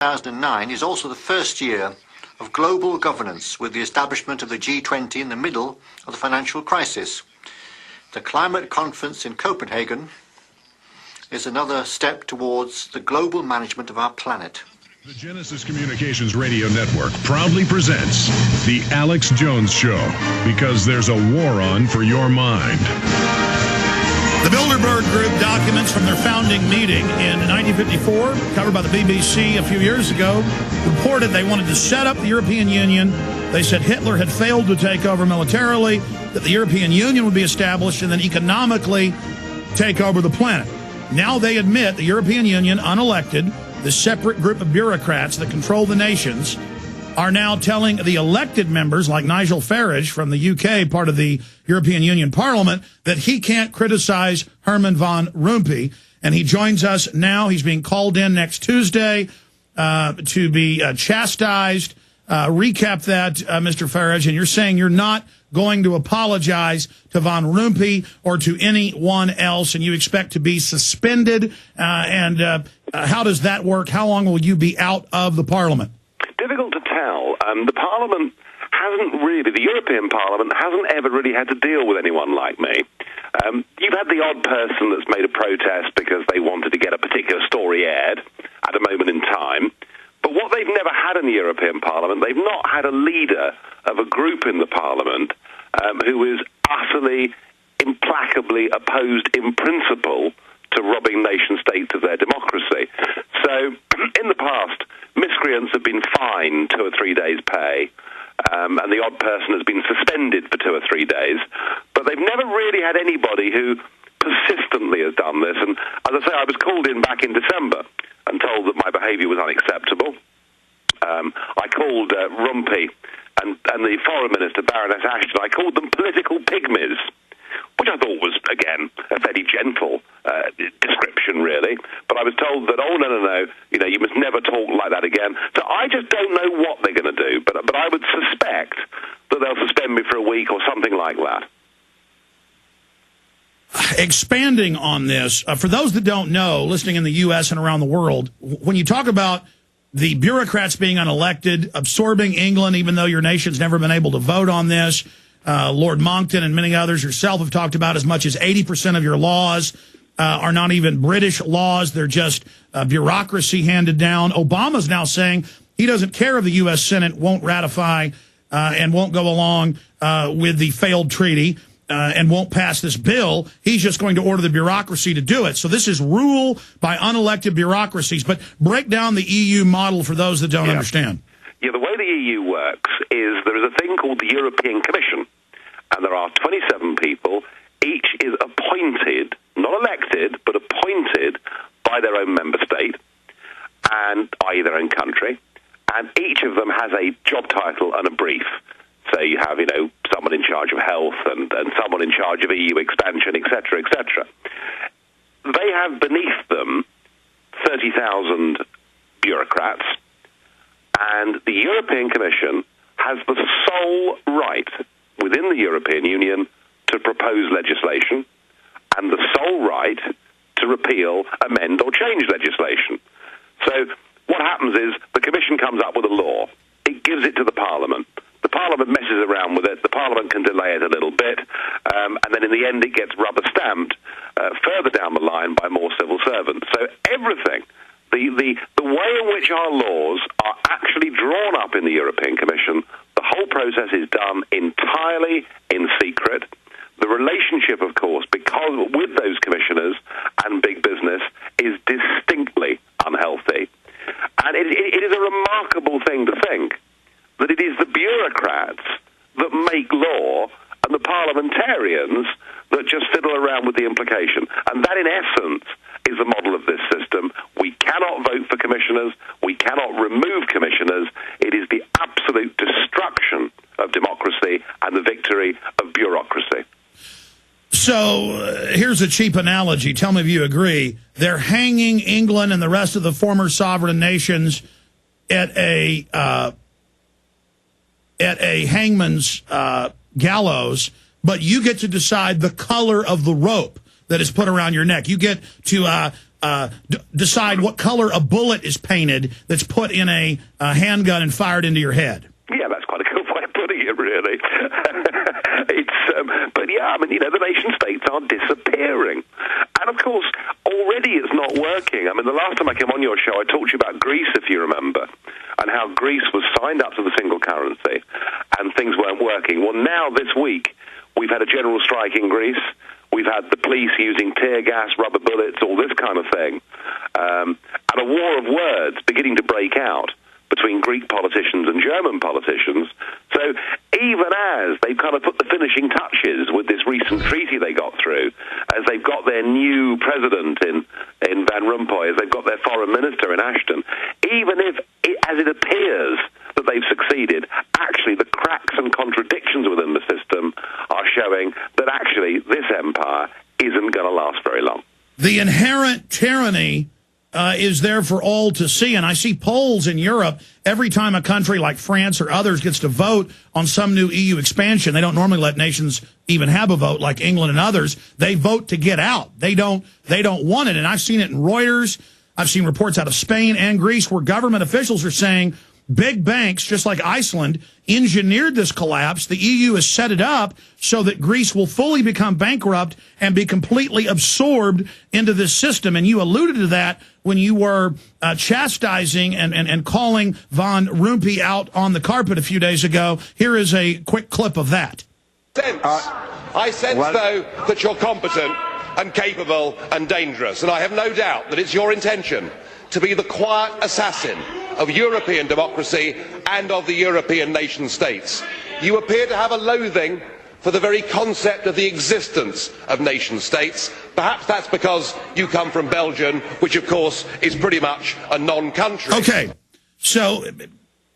2009 is also the first year of global governance, with the establishment of the G20 in the middle of the financial crisis. The climate conference in Copenhagen is another step towards the global management of our planet. The Genesis Communications Radio Network proudly presents The Alex Jones Show, because there's a war on for your mind. The Bilderberg Group documents from their founding meeting in 1954, covered by the BBC a few years ago, reported they wanted to set up the European Union. They said Hitler had failed to take over militarily, that the European Union would be established, and then economically take over the planet. Now they admit the European Union, unelected, the separate group of bureaucrats that control the nations, are now telling the elected members, like Nigel Farage from the UK, part of the European Union Parliament, that he can't criticize Herman-van-Rumpoy. And he joins us now. He's being called in next Tuesday to be chastised. Recap that, Mr. Farage, and you're saying you're not going to apologize to Van Rompuy or to anyone else, and you expect to be suspended. How does that work? How long will you be out of the Parliament? Difficult to tell. The Parliament hasn't really, the European Parliament hasn't ever really had to deal with anyone like me. You've had the odd person that's made a protest because they wanted to get a particular story aired at a moment in time. But what they've never had in the European Parliament, they've not had a leader of a group in the Parliament who is utterly, implacably opposed in principle to robbing nation-states of their democracy. So, in the past, miscreants have been fined 2 or 3 days' pay, and the odd person has been suspended for 2 or 3 days. But they've never really had anybody who persistently has done this. And as I say, I was called in back in December and told that my behaviour was unacceptable. I called Rompuy and the Foreign Minister, Baroness Ashton, I called them political pygmies, which I thought was, again, a fairly gentle description, really. But I was told that, oh, no, you must never talk like that again. So I just don't know what they're going to do, but I would suspect that they'll suspend me for a week or something like that. Expanding on this, for those that don't know, listening in the U.S. and around the world, when you talk about the bureaucrats being unelected, absorbing England, even though your nation's never been able to vote on this, Lord Monckton and many others, yourself, have talked about as much as 80% of your laws are not even British laws. They're just bureaucracy handed down. Obama's now saying he doesn't care if the U.S. Senate won't ratify and won't go along with the failed treaty and won't pass this bill. He's just going to order the bureaucracy to do it. So this is rule by unelected bureaucracies. But break down the EU model for those that don't understand. Yeah, the way the EU works is there is a thing called the European Commission, and there are 27 people. Each is appointed, not elected, but appointed by their own member state, and i.e. their own country, and each of them has a job title and a brief. So you have, someone in charge of health and someone in charge of EU expansion, etc., etc. They have beneath them 30,000 bureaucrats, and the European Commission has the sole right within the European Union to propose legislation and the sole right to repeal, amend, or change legislation. So what happens is the Commission comes up with a law. It gives it to the Parliament. The Parliament messes around with it. The Parliament can delay it a little bit, and then in the end it gets rubber-stamped further down the line by more civil servants. So everything, the way in which our laws are actually drawn up in the European Commission, the whole process is done entirely in secret. The relationship, of course, because with those commissioners and big business, is distinctly unhealthy. And it is a remarkable thing to think that it is the bureaucrats that make law and the parliamentarians that just fiddle around with the implication. And that, in essence, is the model of this system. We cannot vote for commissioners. We cannot remove commissioners. It is the absolute destruction of democracy and the victory of bureaucracy. So here's a cheap analogy. Tell me if you agree. They're hanging England and the rest of the former sovereign nations at a hangman's gallows, but you get to decide the color of the rope that is put around your neck. You get to decide what color a bullet is painted that's put in a handgun and fired into your head. Yeah, that's quite a good way of putting it, really. But yeah, I mean, the nation states are disappearing. And of course, already it's not working. I mean, the last time I came on your show, I talked to you about Greece, if you remember, and how Greece was signed up to the single currency and things weren't working. Well, now this week, we've had a general strike in Greece. We've had the police using tear gas, rubber bullets, all this kind of thing. And a war of words beginning to break out between Greek politicians and German politicians. So even as they've kind of put the finishing touches with this recent treaty they got through, as they've got their new president in Van Rompuy, as they've got their foreign minister in Ashton, even if, as it appears that they've succeeded, actually the cracks and contradictions within the system are showing that actually this empire isn't going to last very long. The inherent tyranny is there for all to see. And I see polls in Europe every time a country like France or others gets to vote on some new EU expansion. They don't normally let nations even have a vote like England and others. They vote to get out. They don't want it. And I've seen it in Reuters. I've seen reports out of Spain and Greece where government officials are saying big banks, just like Iceland, engineered this collapse. The EU has set it up so that Greece will fully become bankrupt and be completely absorbed into this system. And you alluded to that when you were chastising and calling Van Rompuy out on the carpet a few days ago. Here is a quick clip of that. I sense, though, that you're competent and capable and dangerous. And I have no doubt that it's your intention to be the quiet assassin of European democracy and of the European nation states. You appear to have a loathing for the very concept of the existence of nation states. Perhaps that's because you come from Belgium, which of course is pretty much a non-country. Okay, so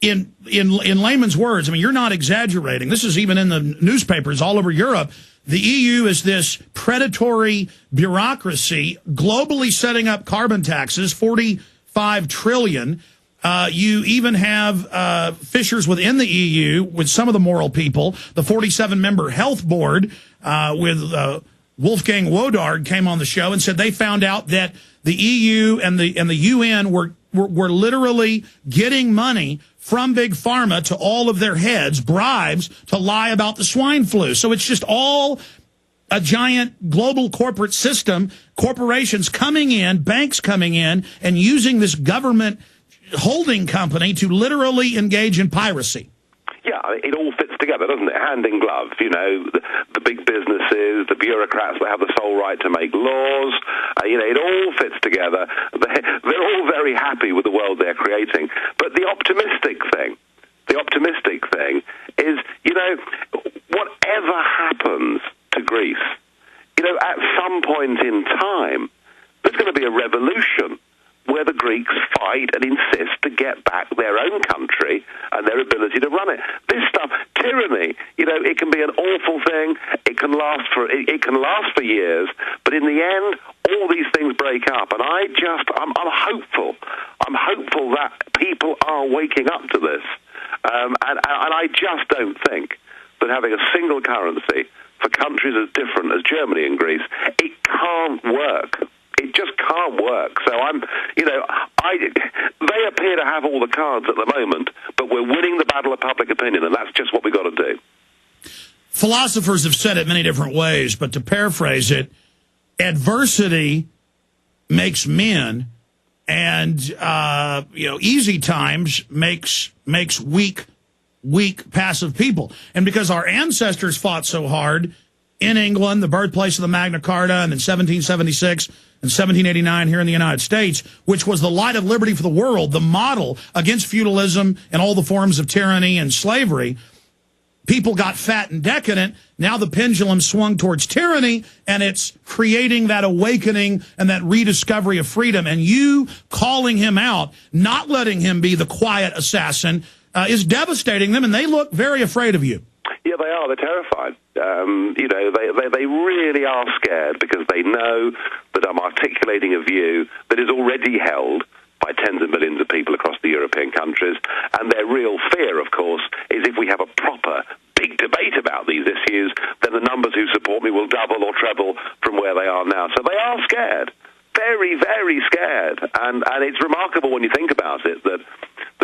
in layman's words, I mean, you're not exaggerating. This is even in the newspapers all over Europe. The EU is this predatory bureaucracy globally setting up carbon taxes, 45 trillion. You even have fissures within the EU with some of the moral people. The 47-member health board with Wolfgang Wodarg came on the show and said they found out that the EU and the UN were literally getting money from Big Pharma to all of their heads, bribes to lie about the swine flu. So it's just all a giant global corporate system, corporations coming in, banks coming in, and using this government holding company to literally engage in piracy. Yeah, it all fits together, doesn't it? Hand in glove. The big businesses, the bureaucrats that have the sole right to make laws. It all fits together. They're all very happy with the world they're creating. But the optimistic thing is, whatever happens to Greece, at some point in time, there's going to be a revolution where the Greeks fight and insist to get back their own country and their ability to run it. This stuff, tyranny, it can be an awful thing. It can last for years, but in the end, all these things break up. And I'm hopeful. I'm hopeful that people are waking up to this. And I just don't think that having a single currency for countries as different as Germany and Greece, it can't work. It just can't work. So they appear to have all the cards at the moment, but we're winning the battle of public opinion, and that's just what we've got to do. Philosophers have said it many different ways, but to paraphrase it, adversity makes men, and easy times makes weak passive people. And because our ancestors fought so hard in England, the birthplace of the Magna Carta, and in 1776 and 1789 here in the United States, which was the light of liberty for the world, the model against feudalism and all the forms of tyranny and slavery, people got fat and decadent. Now the pendulum swung towards tyranny, and it's creating that awakening and that rediscovery of freedom. And you calling him out, not letting him be the quiet assassin, is devastating them, and they look very afraid of you. Yeah, they are. They're terrified. They really are scared because they know that I'm articulating a view that is already held by tens of millions of people across the European countries. And their real fear, of course, is if we have a proper big debate about these issues, then the numbers who support me will double or treble from where they are now. So they are scared, very very, very scared. And it's remarkable when you think about it that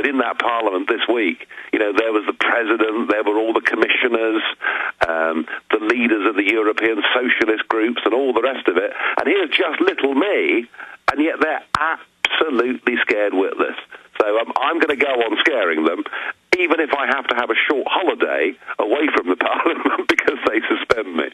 in that Parliament this week, there was the President, there were all the commissioners, the leaders of the European socialist groups and all the rest of it. And here's just little me, and yet they're absolutely scared witless. So I'm going to go on scaring them, even if I have to have a short holiday away from the Parliament because they suspend me.